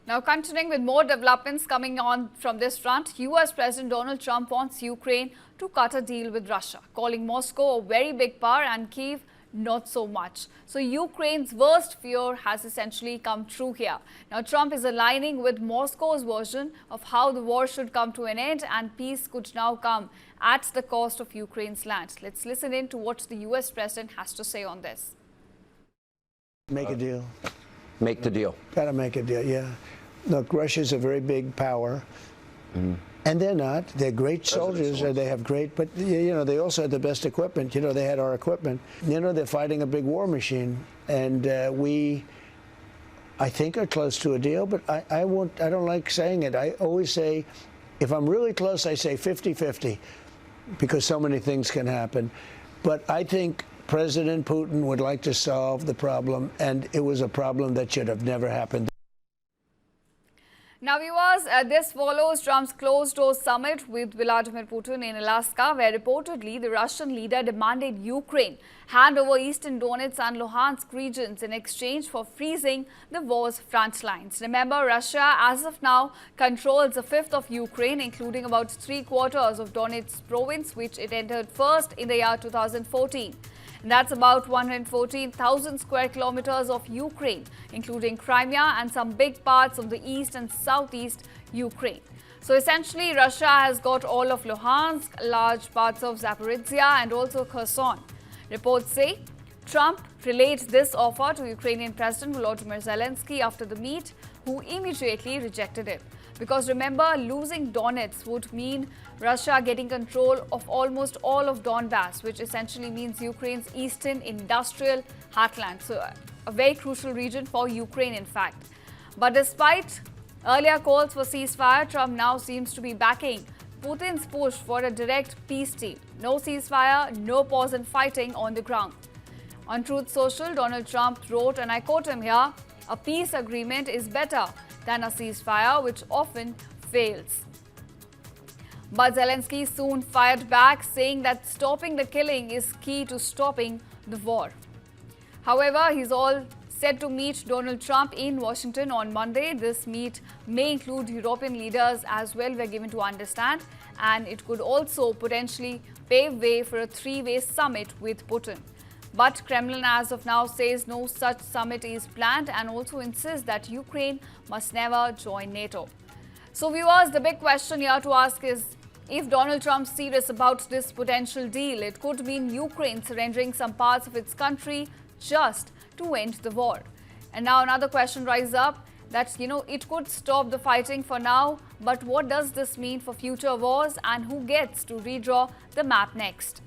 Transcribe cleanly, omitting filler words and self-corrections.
Now, continuing with more developments coming on from this front, US President Donald Trump wants Ukraine to cut a deal with Russia, calling Moscow a very big power and Kyiv not so much. So Ukraine's worst fear has essentially come true here. Now, Trump is aligning with Moscow's version of how the war should come to an end, and peace could now come at the cost of Ukraine's land. Let's listen in to what the US President has to say on this. Make a deal. Make the deal. Got to make a deal, yeah. Look, Russia's a very big power, and they're not. They're great soldiers, or they have great, but, you know, they also had the best equipment. You know, they had our equipment. You know, they're fighting a big war machine, and we, I think, are close to a deal, but I don't like saying it. I always say, if I'm really close, I say 50-50, because so many things can happen. But I think President Putin would like to solve the problem, and it was a problem that should have never happened. Now, viewers, this follows Trump's closed-door summit with Vladimir Putin in Alaska, where reportedly the Russian leader demanded Ukraine hand over eastern Donetsk and Luhansk regions in exchange for freezing the war's front lines. Remember, Russia, as of now, controls a fifth of Ukraine, including about 3/4 of Donetsk province, which it entered first in the year 2014. And that's about 114,000 square kilometers of Ukraine, including Crimea and some big parts of the east and southeast Ukraine. So essentially, Russia has got all of Luhansk, large parts of Zaporizhia and also Kherson. Reports say Trump relayed this offer to Ukrainian President Volodymyr Zelenskyy after the meet, who immediately rejected it. Because remember, losing Donetsk would mean Russia getting control of almost all of Donbass, which essentially means Ukraine's eastern industrial heartland. So a very crucial region for Ukraine, in fact. But despite earlier calls for ceasefire, Trump now seems to be backing Putin's push for a direct peace deal. No ceasefire, no pause in fighting on the ground. On Truth Social, Donald Trump wrote, and I quote him here, "A peace agreement is better than a ceasefire, which often fails." But Zelenskyy soon fired back, saying that stopping the killing is key to stopping the war. However, he's all set to meet Donald Trump in Washington on Monday. This meet may include European leaders as well, we're given to understand, and it could also potentially pave way for a three-way summit with Putin. But Kremlin as of now says no such summit is planned and also insists that Ukraine must never join NATO. So viewers, the big question here to ask is, if Donald Trump's serious about this potential deal, it could mean Ukraine surrendering some parts of its country just to end the war. And now another question rises up that, it could stop the fighting for now, but what does this mean for future wars and who gets to redraw the map next?